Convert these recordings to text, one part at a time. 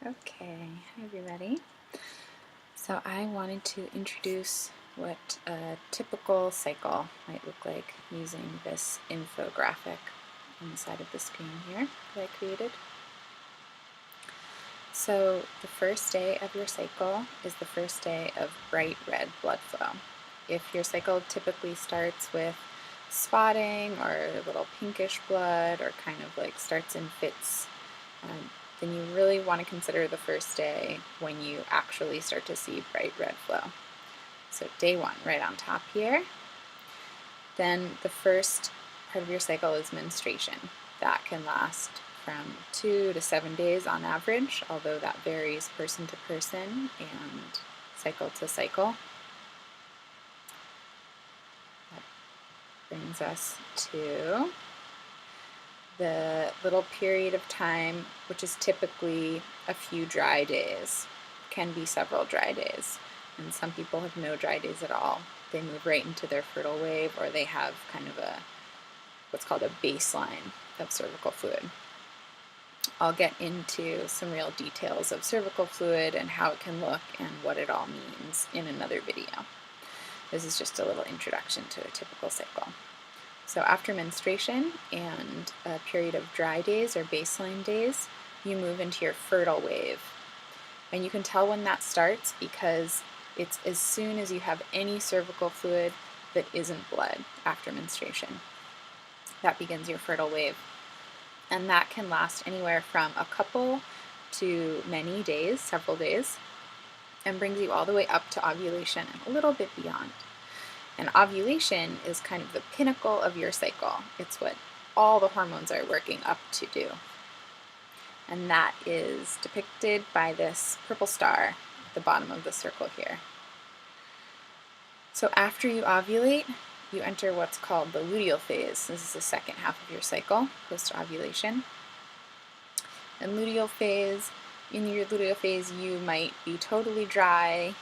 Okay, hi everybody. So I wanted to introduce what a typical cycle might look like using this infographic on the side of the screen here that I created. So the first day of your cycle is the first day of bright red blood flow. If your cycle typically starts with spotting or a little pinkish blood or kind of like starts in fits, then you really want to consider the first day when you actually start to see bright red flow. So day one, right on top here. Then the first part of your cycle is menstruation. That can last from 2 to 7 days on average, although that varies person to person and cycle to cycle. That brings us to the little period of time, which is typically a few dry days, can be several dry days, and some people have no dry days at all. They move right into their fertile wave, or they have kind of what's called a baseline of cervical fluid. I'll get into some real details of cervical fluid and how it can look and what it all means in another video. This is just a little introduction to a typical cycle. So after menstruation and a period of dry days or baseline days, you move into your fertile wave. And you can tell when that starts because it's as soon as you have any cervical fluid that isn't blood after menstruation. That begins your fertile wave. And that can last anywhere from a couple to many days, several days, and brings you all the way up to ovulation and a little bit beyond. And ovulation is kind of the pinnacle of your cycle. It's what all the hormones are working up to do. And that is depicted by this purple star at the bottom of the circle here. So after you ovulate, you enter what's called the luteal phase. This is the second half of your cycle, post-ovulation. And in your luteal phase, you might be totally dry.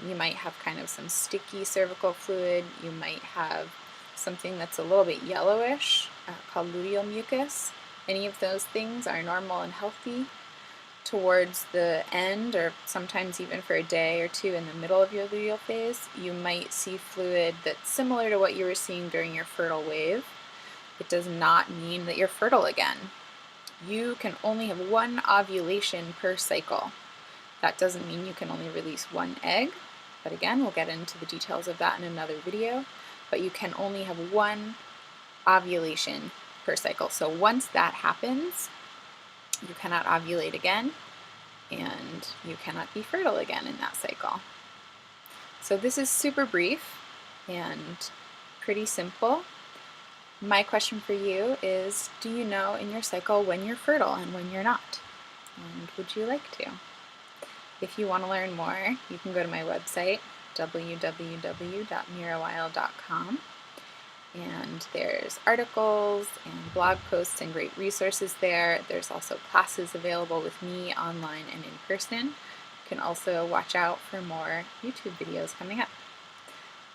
You might have kind of some sticky cervical fluid. You might have something that's a little bit yellowish called luteal mucus. Any of those things are normal and healthy. Towards the end, or sometimes even for a day or two in the middle of your luteal phase, you might see fluid that's similar to what you were seeing during your fertile wave. It does not mean that you're fertile again. You can only have one ovulation per cycle. That doesn't mean you can only release one egg, but again, we'll get into the details of that in another video, but you can only have one ovulation per cycle. So once that happens, you cannot ovulate again, and you cannot be fertile again in that cycle. So this is super brief and pretty simple. My question for you is, do you know in your cycle when you're fertile and when you're not? And would you like to? If you want to learn more, you can go to my website, www.mirawile.com. And there's articles and blog posts and great resources there. There's also classes available with me online and in person. You can also watch out for more YouTube videos coming up.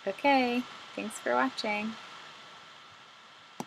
Okay, thanks for watching.